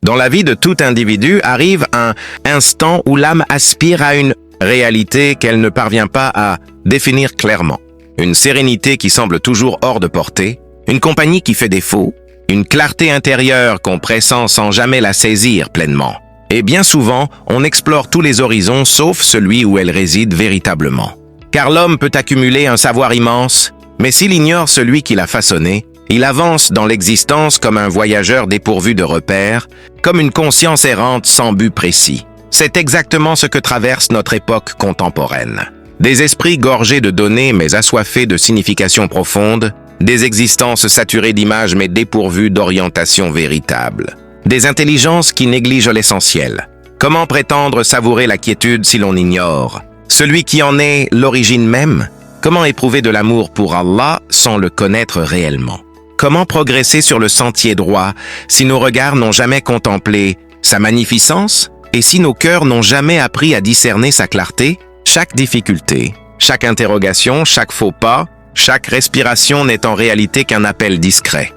Dans la vie de tout individu arrive un instant où l'âme aspire à une réalité qu'elle ne parvient pas à définir clairement. Une sérénité qui semble toujours hors de portée, une compagnie qui fait défaut, une clarté intérieure qu'on pressent sans jamais la saisir pleinement. Et bien souvent, on explore tous les horizons sauf celui où elle réside véritablement. Car l'homme peut accumuler un savoir immense, mais s'il ignore celui qui l'a façonné, il avance dans l'existence comme un voyageur dépourvu de repères, comme une conscience errante sans but précis. C'est exactement ce que traverse notre époque contemporaine. Des esprits gorgés de données mais assoiffés de significations profondes, des existences saturées d'images mais dépourvues d'orientation véritable. Des intelligences qui négligent l'essentiel. Comment prétendre savourer la quiétude si l'on ignore celui qui en est l'origine même? Comment éprouver de l'amour pour Allah sans le connaître réellement? Comment progresser sur le sentier droit si nos regards n'ont jamais contemplé sa magnificence et si nos cœurs n'ont jamais appris à discerner sa clarté? Chaque difficulté, chaque interrogation, chaque faux pas, chaque respiration n'est en réalité qu'un appel discret.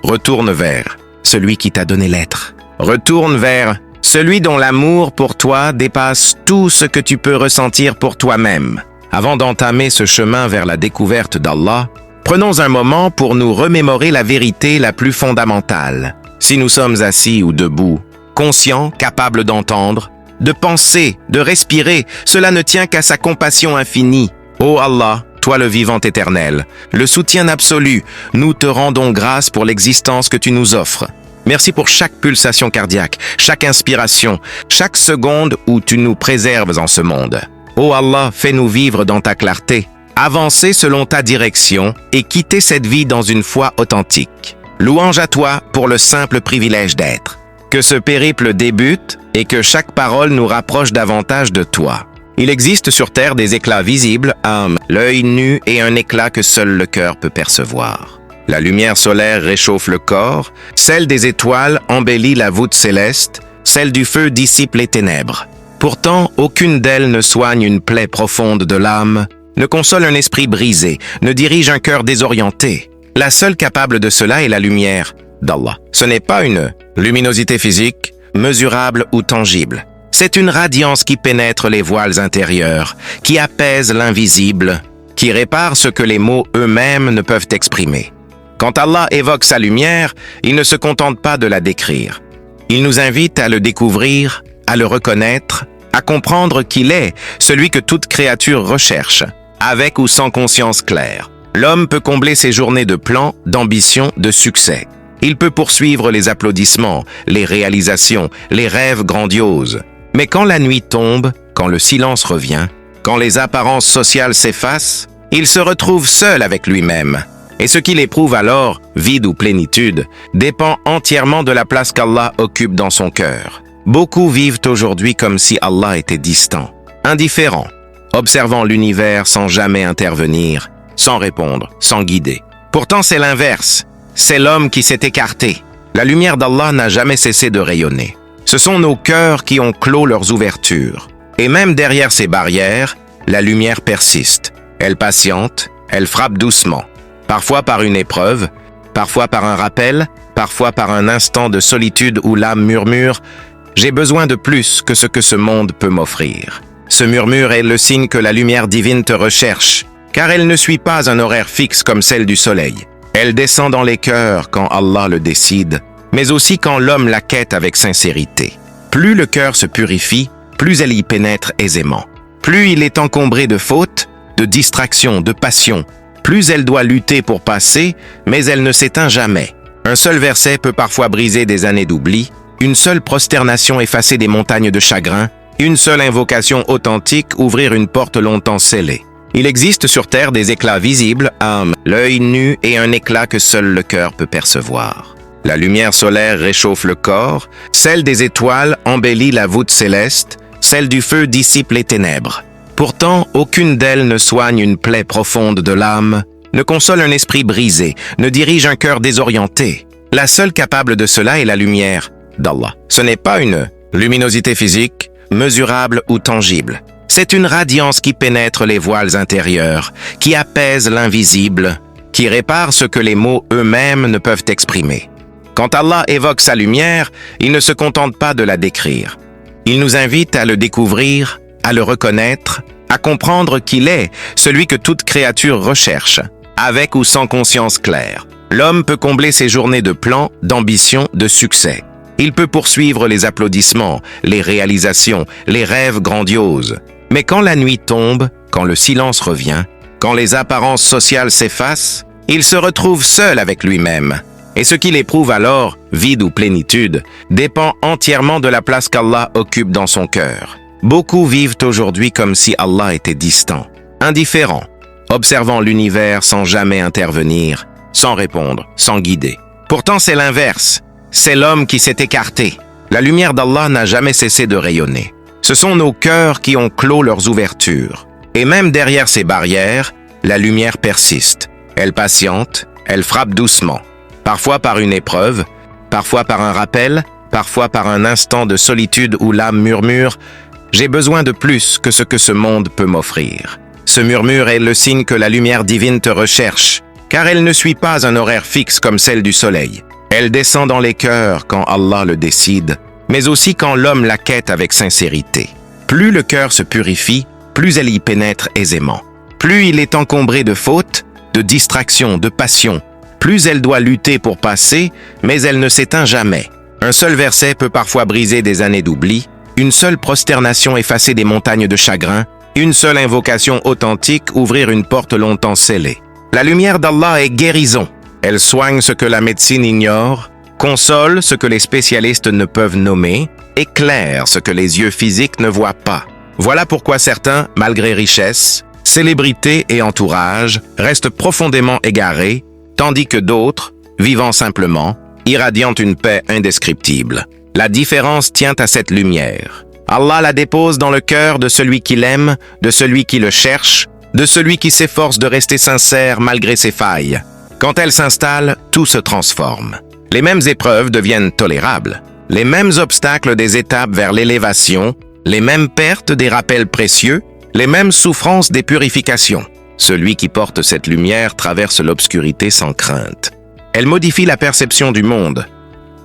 Retourne vers celui qui t'a donné l'être. Retourne vers celui dont l'amour pour toi dépasse tout ce que tu peux ressentir pour toi-même. Avant d'entamer ce chemin vers la découverte d'Allah, prenons un moment pour nous remémorer la vérité la plus fondamentale. Si nous sommes assis ou debout, conscients, capables d'entendre, de penser, de respirer, cela ne tient qu'à sa compassion infinie. Ô Allah, toi le vivant éternel, le soutien absolu, nous te rendons grâce pour l'existence que tu nous offres. Merci pour chaque pulsation cardiaque, chaque inspiration, chaque seconde où tu nous préserves en ce monde. Ô Allah, fais-nous vivre dans ta clarté, avancer selon ta direction et quitter cette vie dans une foi authentique. Louange à toi pour le simple privilège d'être. Que ce périple débute et que chaque parole nous rapproche davantage de toi. Il existe sur terre des éclats visibles à l'œil nu et un éclat que seul le cœur peut percevoir. La lumière solaire réchauffe le corps, celle des étoiles embellit la voûte céleste, celle du feu dissipe les ténèbres. Pourtant, aucune d'elles ne soigne une plaie profonde de l'âme, ne console un esprit brisé, ne dirige un cœur désorienté. La seule capable de cela est la lumière d'Allah. Ce n'est pas une luminosité physique, mesurable ou tangible. C'est une radiance qui pénètre les voiles intérieures, qui apaise l'invisible, qui répare ce que les mots eux-mêmes ne peuvent exprimer. Quand Allah évoque sa lumière, il ne se contente pas de la décrire. Il nous invite à le découvrir, à le reconnaître, à comprendre qu'il est celui que toute créature recherche, avec ou sans conscience claire. L'homme peut combler ses journées de plans, d'ambition, de succès. Il peut poursuivre les applaudissements, les réalisations, les rêves grandioses. Mais quand la nuit tombe, quand le silence revient, quand les apparences sociales s'effacent, il se retrouve seul avec lui-même. Et ce qu'il éprouve alors, vide ou plénitude, dépend entièrement de la place qu'Allah occupe dans son cœur. Beaucoup vivent aujourd'hui comme si Allah était distant, indifférent, observant l'univers sans jamais intervenir, sans répondre, sans guider. Pourtant c'est l'inverse, c'est l'homme qui s'est écarté. La lumière d'Allah n'a jamais cessé de rayonner. Ce sont nos cœurs qui ont clos leurs ouvertures. Et même derrière ces barrières, la lumière persiste. Elle patiente, elle frappe doucement. Parfois par une épreuve, parfois par un rappel, parfois par un instant de solitude où l'âme murmure « J'ai besoin de plus que ce que ce monde peut m'offrir ». Ce murmure est le signe que la lumière divine te recherche, car elle ne suit pas un horaire fixe comme celle du soleil. Elle descend dans les cœurs quand Allah le décide, mais aussi quand l'homme la quête avec sincérité. Plus le cœur se purifie, plus elle y pénètre aisément. Plus il est encombré de fautes, de distractions, de passions, plus elle doit lutter pour passer, mais elle ne s'éteint jamais. Un seul verset peut parfois briser des années d'oubli, une seule prosternation effacer des montagnes de chagrin, une seule invocation authentique ouvrir une porte longtemps scellée. Il existe sur terre des éclats visibles à l'œil nu et un éclat que seul le cœur peut percevoir. La lumière solaire réchauffe le corps, celle des étoiles embellit la voûte céleste, celle du feu dissipe les ténèbres. Pourtant, aucune d'elles ne soigne une plaie profonde de l'âme, ne console un esprit brisé, ne dirige un cœur désorienté. La seule capable de cela est la lumière d'Allah. Ce n'est pas une luminosité physique, mesurable ou tangible. C'est une radiance qui pénètre les voiles intérieures, qui apaise l'invisible, qui répare ce que les mots eux-mêmes ne peuvent exprimer. Quand Allah évoque sa lumière, il ne se contente pas de la décrire. Il nous invite à le découvrir, à le reconnaître, à comprendre qu'il est celui que toute créature recherche, avec ou sans conscience claire. L'homme peut combler ses journées de plans, d'ambition, de succès. Il peut poursuivre les applaudissements, les réalisations, les rêves grandioses. Mais quand la nuit tombe, quand le silence revient, quand les apparences sociales s'effacent, il se retrouve seul avec lui-même. Et ce qu'il éprouve alors, vide ou plénitude, dépend entièrement de la place qu'Allah occupe dans son cœur. Beaucoup vivent aujourd'hui comme si Allah était distant, indifférent, observant l'univers sans jamais intervenir, sans répondre, sans guider. Pourtant, c'est l'inverse. C'est l'homme qui s'est écarté. La lumière d'Allah n'a jamais cessé de rayonner. Ce sont nos cœurs qui ont clos leurs ouvertures. Et même derrière ces barrières, la lumière persiste. Elle patiente, elle frappe doucement. Parfois par une épreuve, parfois par un rappel, parfois par un instant de solitude où l'âme murmure « J'ai besoin de plus que ce que ce monde peut m'offrir ». Ce murmure est le signe que la lumière divine te recherche, car elle ne suit pas un horaire fixe comme celle du soleil. Elle descend dans les cœurs quand Allah le décide, mais aussi quand l'homme la quête avec sincérité. Plus le cœur se purifie, plus elle y pénètre aisément. Plus il est encombré de fautes, de distractions, de passions, plus elle doit lutter pour passer, mais elle ne s'éteint jamais. Un seul verset peut parfois briser des années d'oubli, une seule prosternation effacer des montagnes de chagrin, une seule invocation authentique ouvrir une porte longtemps scellée. La lumière d'Allah est guérison. Elle soigne ce que la médecine ignore, console ce que les spécialistes ne peuvent nommer, éclaire ce que les yeux physiques ne voient pas. Voilà pourquoi certains, malgré richesse, célébrité et entourage, restent profondément égarés, tandis que d'autres, vivant simplement, irradiant une paix indescriptible. La différence tient à cette lumière. Allah la dépose dans le cœur de celui qui l'aime, de celui qui le cherche, de celui qui s'efforce de rester sincère malgré ses failles. Quand elle s'installe, tout se transforme. Les mêmes épreuves deviennent tolérables, les mêmes obstacles des étapes vers l'élévation, les mêmes pertes des rappels précieux, les mêmes souffrances des purifications. Celui qui porte cette lumière traverse l'obscurité sans crainte. Elle modifie la perception du monde.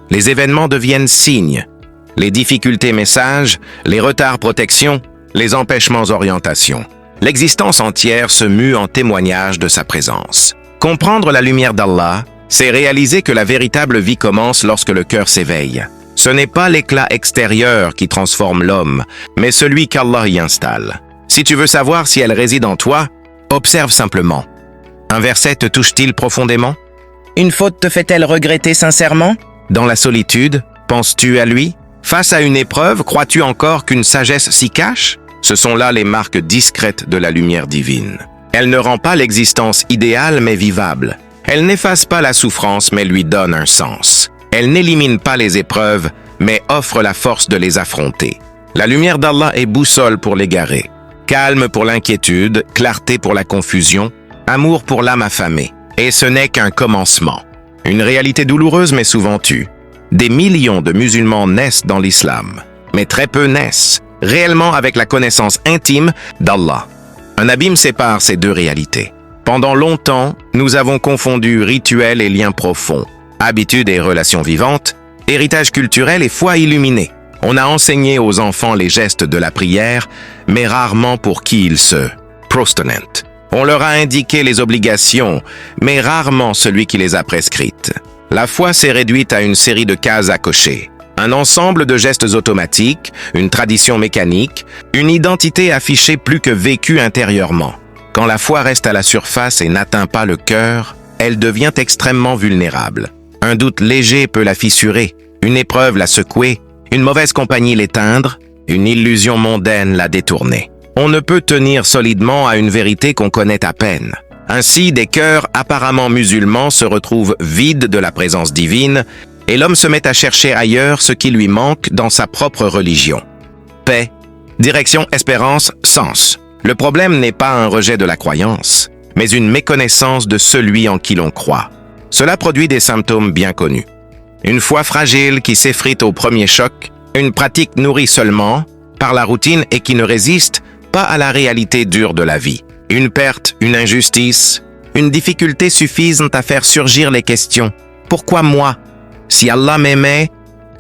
Les événements deviennent signes. Les difficultés messages, les retards protection, les empêchements orientation. L'existence entière se mue en témoignage de sa présence. Comprendre la lumière d'Allah, c'est réaliser que la véritable vie commence lorsque le cœur s'éveille. Ce n'est pas l'éclat extérieur qui transforme l'homme, mais celui qu'Allah y installe. Si tu veux savoir si elle réside en toi, observe simplement. Un verset te touche-t-il profondément? Une faute te fait-elle regretter sincèrement? Dans la solitude, penses-tu à lui? Face à une épreuve, crois-tu encore qu'une sagesse s'y cache? Ce sont là les marques discrètes de la lumière divine. Elle ne rend pas l'existence idéale mais vivable. Elle n'efface pas la souffrance mais lui donne un sens. Elle n'élimine pas les épreuves mais offre la force de les affronter. La lumière d'Allah est boussole pour l'égaré, calme pour l'inquiétude, clarté pour la confusion, amour pour l'âme affamée. Et ce n'est qu'un commencement. Une réalité douloureuse mais souvent tue. Des millions de musulmans naissent dans l'islam, mais très peu naissent réellement avec la connaissance intime d'Allah. Un abîme sépare ces deux réalités. Pendant longtemps, nous avons confondu rituels et liens profonds, habitudes et relations vivantes, héritage culturel et foi illuminée. On a enseigné aux enfants les gestes de la prière, mais rarement pour qui ils se prostentent. On leur a indiqué les obligations, mais rarement celui qui les a prescrites. La foi s'est réduite à une série de cases à cocher. Un ensemble de gestes automatiques, une tradition mécanique, une identité affichée plus que vécue intérieurement. Quand la foi reste à la surface et n'atteint pas le cœur, elle devient extrêmement vulnérable. Un doute léger peut la fissurer, une épreuve la secouer, une mauvaise compagnie l'éteindre, une illusion mondaine la détourner. On ne peut tenir solidement à une vérité qu'on connaît à peine. Ainsi, des cœurs apparemment musulmans se retrouvent vides de la présence divine et l'homme se met à chercher ailleurs ce qui lui manque dans sa propre religion. Paix, direction, espérance, sens. Le problème n'est pas un rejet de la croyance, mais une méconnaissance de celui en qui l'on croit. Cela produit des symptômes bien connus. Une foi fragile qui s'effrite au premier choc, une pratique nourrie seulement par la routine et qui ne résiste pas à la réalité dure de la vie. Une perte, une injustice, une difficulté suffisent à faire surgir les questions. Pourquoi moi? Si Allah m'aimait,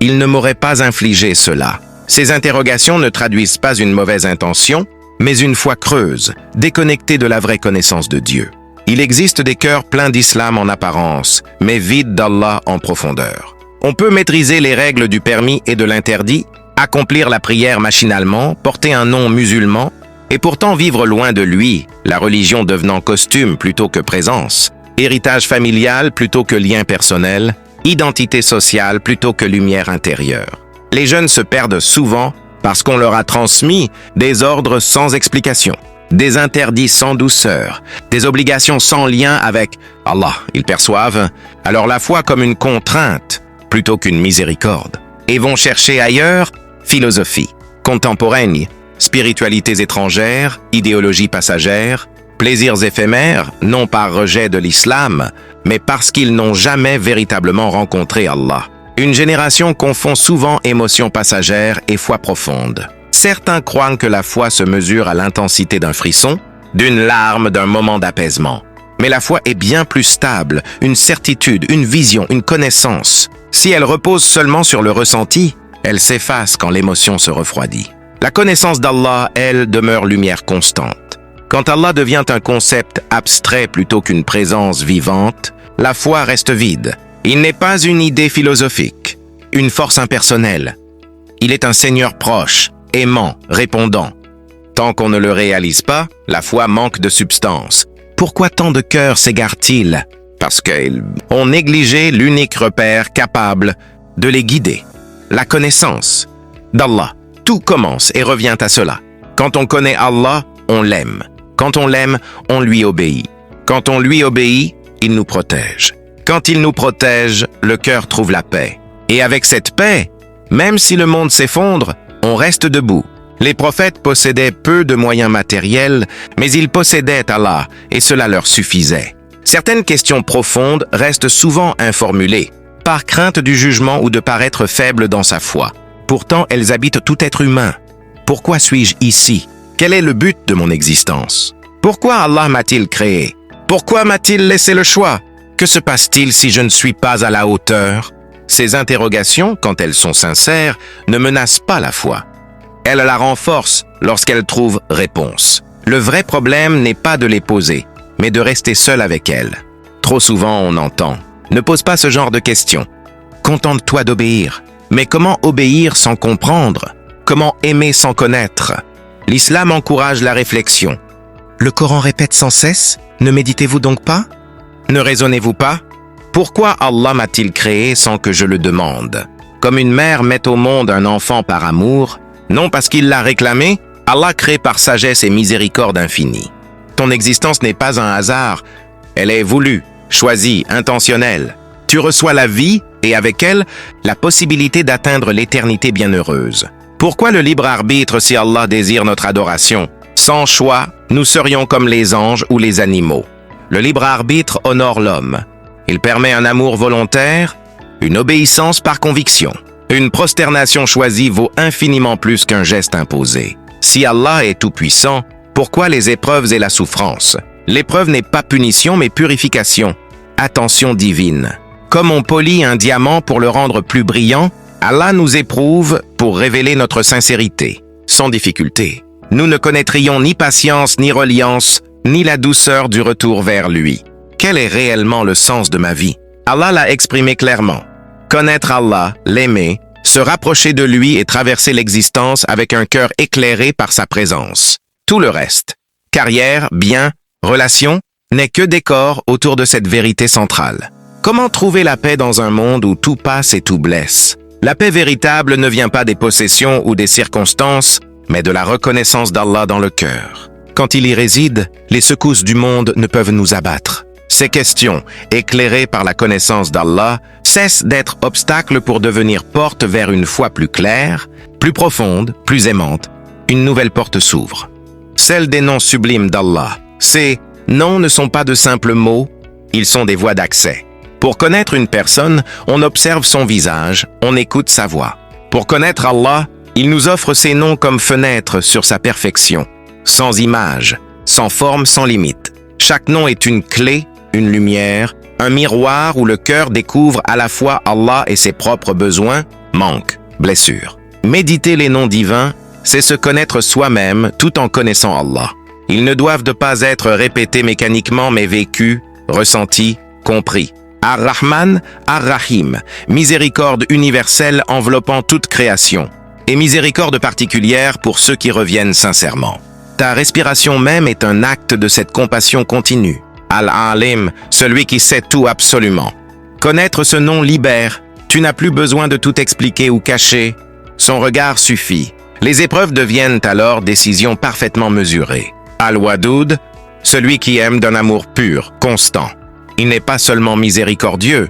il ne m'aurait pas infligé cela. Ces interrogations ne traduisent pas une mauvaise intention, mais une foi creuse, déconnectée de la vraie connaissance de Dieu. Il existe des cœurs pleins d'islam en apparence, mais vides d'Allah en profondeur. On peut maîtriser les règles du permis et de l'interdit, accomplir la prière machinalement, porter un nom musulman, et pourtant vivre loin de lui, la religion devenant costume plutôt que présence, héritage familial plutôt que lien personnel, identité sociale plutôt que lumière intérieure. Les jeunes se perdent souvent parce qu'on leur a transmis des ordres sans explication, des interdits sans douceur, des obligations sans lien avec Allah. Ils perçoivent alors la foi comme une contrainte plutôt qu'une miséricorde et vont chercher ailleurs philosophie contemporaine, spiritualités étrangères, idéologies passagères, plaisirs éphémères, non par rejet de l'islam, mais parce qu'ils n'ont jamais véritablement rencontré Allah. Une génération confond souvent émotions passagères et foi profonde. Certains croient que la foi se mesure à l'intensité d'un frisson, d'une larme, d'un moment d'apaisement. Mais la foi est bien plus stable, une certitude, une vision, une connaissance. Si elle repose seulement sur le ressenti, elle s'efface quand l'émotion se refroidit. La connaissance d'Allah, elle, demeure lumière constante. Quand Allah devient un concept abstrait plutôt qu'une présence vivante, la foi reste vide. Il n'est pas une idée philosophique, une force impersonnelle. Il est un Seigneur proche, aimant, répondant. Tant qu'on ne le réalise pas, la foi manque de substance. Pourquoi tant de cœurs s'égarent-ils? Parce qu'ils ont négligé l'unique repère capable de les guider. La connaissance d'Allah. Tout commence et revient à cela. Quand on connaît Allah, on l'aime. Quand on l'aime, on lui obéit. Quand on lui obéit, il nous protège. Quand il nous protège, le cœur trouve la paix. Et avec cette paix, même si le monde s'effondre, on reste debout. Les prophètes possédaient peu de moyens matériels, mais ils possédaient Allah, et cela leur suffisait. Certaines questions profondes restent souvent informulées, par crainte du jugement ou de paraître faible dans sa foi. Pourtant, elles habitent tout être humain. Pourquoi suis-je ici? Quel est le but de mon existence? Pourquoi Allah m'a-t-il créé? Pourquoi m'a-t-il laissé le choix? Que se passe-t-il si je ne suis pas à la hauteur? Ces interrogations, quand elles sont sincères, ne menacent pas la foi. Elles la renforcent lorsqu'elles trouvent réponse. Le vrai problème n'est pas de les poser, mais de rester seul avec elles. Trop souvent, on entend « Ne pose pas ce genre de questions. Contente-toi d'obéir. » Mais comment obéir sans comprendre? Comment aimer sans connaître? L'islam encourage la réflexion. Le Coran répète sans cesse, ne méditez-vous donc pas? Ne raisonnez-vous pas? Pourquoi Allah m'a-t-il créé sans que je le demande? Comme une mère met au monde un enfant par amour, non parce qu'il l'a réclamé, Allah crée par sagesse et miséricorde infinie. Ton existence n'est pas un hasard, elle est voulue, choisie, intentionnelle. Tu reçois la vie et avec elle, la possibilité d'atteindre l'éternité bienheureuse. Pourquoi le libre arbitre si Allah désire notre adoration? Sans choix, nous serions comme les anges ou les animaux. Le libre arbitre honore l'homme. Il permet un amour volontaire, une obéissance par conviction. Une prosternation choisie vaut infiniment plus qu'un geste imposé. Si Allah est tout-puissant, pourquoi les épreuves et la souffrance? L'épreuve n'est pas punition mais purification, attention divine. Comme on polit un diamant pour le rendre plus brillant, Allah nous éprouve pour révéler notre sincérité, sans difficulté. Nous ne connaîtrions ni patience, ni reliance, ni la douceur du retour vers lui. Quel est réellement le sens de ma vie? Allah l'a exprimé clairement. Connaître Allah, l'aimer, se rapprocher de lui et traverser l'existence avec un cœur éclairé par sa présence. Tout le reste, carrière, bien, relation, n'est que décor autour de cette vérité centrale. Comment trouver la paix dans un monde où tout passe et tout blesse? La paix véritable ne vient pas des possessions ou des circonstances, mais de la reconnaissance d'Allah dans le cœur. Quand il y réside, les secousses du monde ne peuvent nous abattre. Ces questions, éclairées par la connaissance d'Allah, cessent d'être obstacles pour devenir porte vers une foi plus claire, plus profonde, plus aimante. Une nouvelle porte s'ouvre. Celle des noms sublimes d'Allah. Ces noms ne sont pas de simples mots, ils sont des voies d'accès. Pour connaître une personne, on observe son visage, on écoute sa voix. Pour connaître Allah, il nous offre ses noms comme fenêtres sur sa perfection, sans image, sans forme, sans limite. Chaque nom est une clé, une lumière, un miroir où le cœur découvre à la fois Allah et ses propres besoins, manques, blessures. Méditer les noms divins, c'est se connaître soi-même tout en connaissant Allah. Ils ne doivent pas être répétés mécaniquement mais vécus, ressentis, compris. Ar-Rahman, Ar-Rahim, miséricorde universelle enveloppant toute création, et miséricorde particulière pour ceux qui reviennent sincèrement. Ta respiration même est un acte de cette compassion continue. Al-Alim, celui qui sait tout absolument. Connaître ce nom libère, tu n'as plus besoin de tout expliquer ou cacher, son regard suffit. Les épreuves deviennent alors décisions parfaitement mesurées. Al-Wadoud, celui qui aime d'un amour pur, constant. Il n'est pas seulement miséricordieux,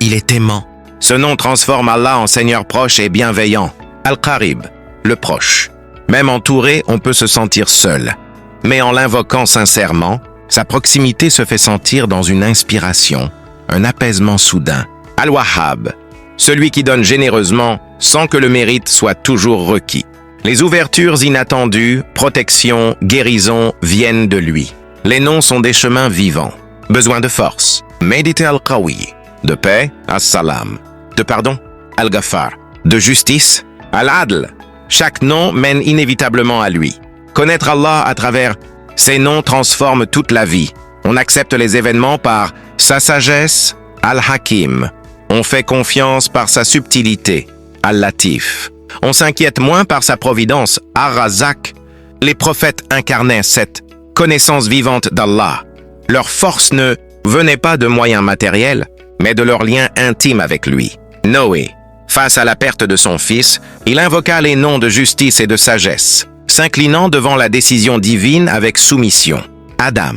il est aimant. Ce nom transforme Allah en Seigneur proche et bienveillant. Al-Qarib, le proche. Même entouré, on peut se sentir seul. Mais en l'invoquant sincèrement, sa proximité se fait sentir dans une inspiration, un apaisement soudain. Al-Wahhab, celui qui donne généreusement sans que le mérite soit toujours requis. Les ouvertures inattendues, protection, guérison viennent de lui. Les noms sont des chemins vivants. Besoin de force. Méditer Al-Qawi. De paix, As-Salam. De pardon, Al-Ghaffar. De justice, Al-Adl. Chaque nom mène inévitablement à lui. Connaître Allah à travers ces noms transforme toute la vie. On accepte les événements par sa sagesse, Al-Hakim. On fait confiance par sa subtilité, Al-Latif. On s'inquiète moins par sa providence, Ar-Razak. Les prophètes incarnaient cette connaissance vivante d'Allah. Leur force ne venait pas de moyens matériels, mais de leur lien intime avec lui. Noé, face à la perte de son fils, il invoqua les noms de justice et de sagesse, s'inclinant devant la décision divine avec soumission. Adam,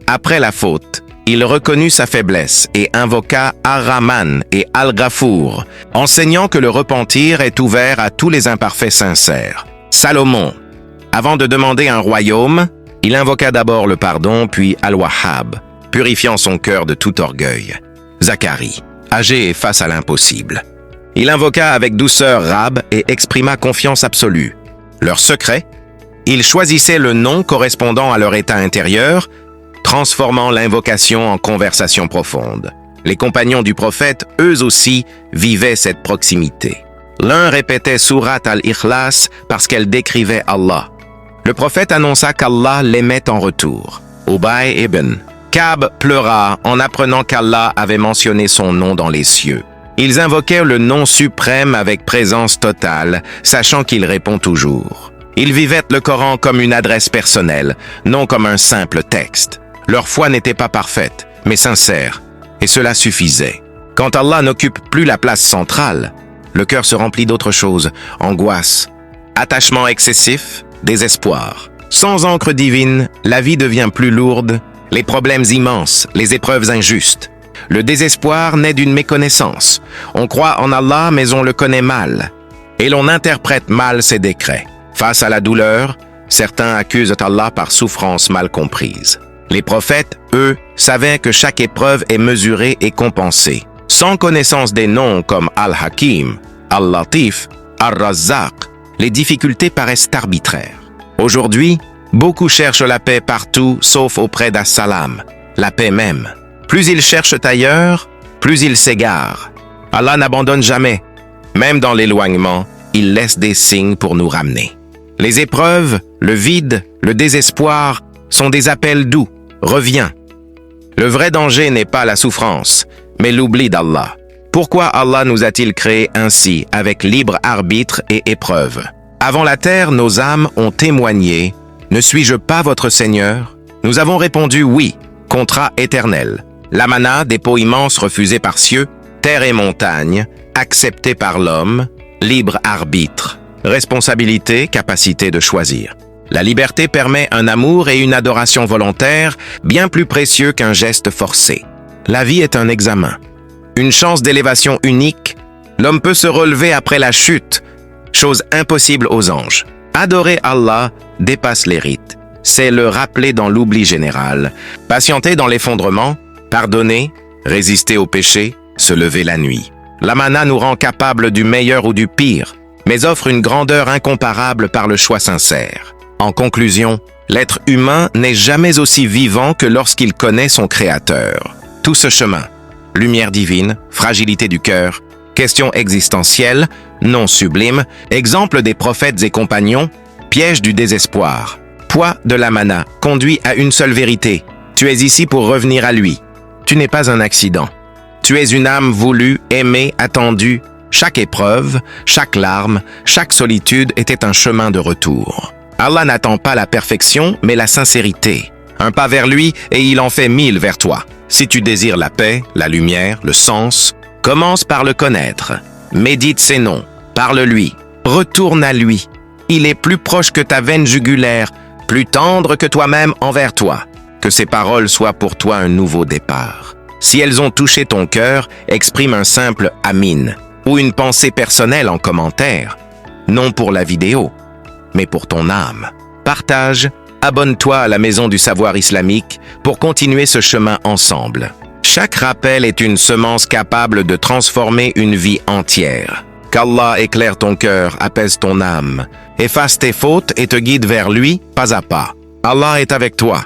après la faute, il reconnut sa faiblesse et invoqua Ar-Rahman et Al-Ghafour, enseignant que le repentir est ouvert à tous les imparfaits sincères. Salomon, avant de demander un royaume, il invoqua d'abord le pardon, puis Al-Wahhab, purifiant son cœur de tout orgueil. Zacharie, âgé et face à l'impossible. Il invoqua avec douceur Rab et exprima confiance absolue. Leur secret, ils choisissaient le nom correspondant à leur état intérieur, transformant l'invocation en conversation profonde. Les compagnons du prophète, eux aussi, vivaient cette proximité. L'un répétait Surat al-Ikhlas parce qu'elle décrivait Allah. Le prophète annonça qu'Allah l'aimait en retour. Ubay ibn Ka'b pleura en apprenant qu'Allah avait mentionné son nom dans les cieux. Ils invoquèrent le nom suprême avec présence totale, sachant qu'il répond toujours. Ils vivaient le Coran comme une adresse personnelle, non comme un simple texte. Leur foi n'était pas parfaite, mais sincère, et cela suffisait. Quand Allah n'occupe plus la place centrale, le cœur se remplit d'autre chose, angoisse, attachement excessif, désespoir. Sans encre divine, la vie devient plus lourde, les problèmes immenses, les épreuves injustes. Le désespoir naît d'une méconnaissance. On croit en Allah, mais on le connaît mal. Et l'on interprète mal ses décrets. Face à la douleur, certains accusent Allah par souffrance mal comprise. Les prophètes, eux, savaient que chaque épreuve est mesurée et compensée. Sans connaissance des noms comme Al-Hakim, Al-Latif, Ar-Razzaq, les difficultés paraissent arbitraires. Aujourd'hui, beaucoup cherchent la paix partout, sauf auprès d'As-Salam, la paix même. Plus ils cherchent ailleurs, plus ils s'égarent. Allah n'abandonne jamais. Même dans l'éloignement, il laisse des signes pour nous ramener. Les épreuves, le vide, le désespoir sont des appels doux. Reviens. Le vrai danger n'est pas la souffrance, mais l'oubli d'Allah. Pourquoi Allah nous a-t-il créés ainsi, avec libre arbitre et épreuve? Avant la terre, nos âmes ont témoigné « Ne suis-je pas votre Seigneur ?» Nous avons répondu « Oui, contrat éternel. » L'amana, dépôt immense refusé par cieux, terre et montagne, accepté par l'homme, libre arbitre, responsabilité, capacité de choisir. La liberté permet un amour et une adoration volontaire bien plus précieux qu'un geste forcé. La vie est un examen. Une chance d'élévation unique, l'homme peut se relever après la chute, chose impossible aux anges. Adorer Allah dépasse les rites. C'est le rappeler dans l'oubli général, patienter dans l'effondrement, pardonner, résister au péché, se lever la nuit. L'amana nous rend capables du meilleur ou du pire, mais offre une grandeur incomparable par le choix sincère. En conclusion, l'être humain n'est jamais aussi vivant que lorsqu'il connaît son Créateur. tout ce chemin. Lumière divine, fragilité du cœur, questions existentielles, non sublimes, exemple des prophètes et compagnons, piège du désespoir. Poids de la mana conduit à une seule vérité. Tu es ici pour revenir à lui. Tu n'es pas un accident. Tu es une âme voulue, aimée, attendue. Chaque épreuve, chaque larme, chaque solitude était un chemin de retour. Allah n'attend pas la perfection, mais la sincérité. Un pas vers lui et il en fait 1000 vers toi. Si tu désires la paix, la lumière, le sens, commence par le connaître. Médite ses noms, parle-lui, retourne à lui. Il est plus proche que ta veine jugulaire, plus tendre que toi-même envers toi. Que ces paroles soient pour toi un nouveau départ. Si elles ont touché ton cœur, exprime un simple « Amin » ou une pensée personnelle en commentaire. Non pour la vidéo, mais pour ton âme. Partage, abonne-toi à la Maison du Savoir Islamique pour continuer ce chemin ensemble. Chaque rappel est une semence capable de transformer une vie entière. Qu'Allah éclaire ton cœur, apaise ton âme, efface tes fautes et te guide vers lui pas à pas. Allah est avec toi.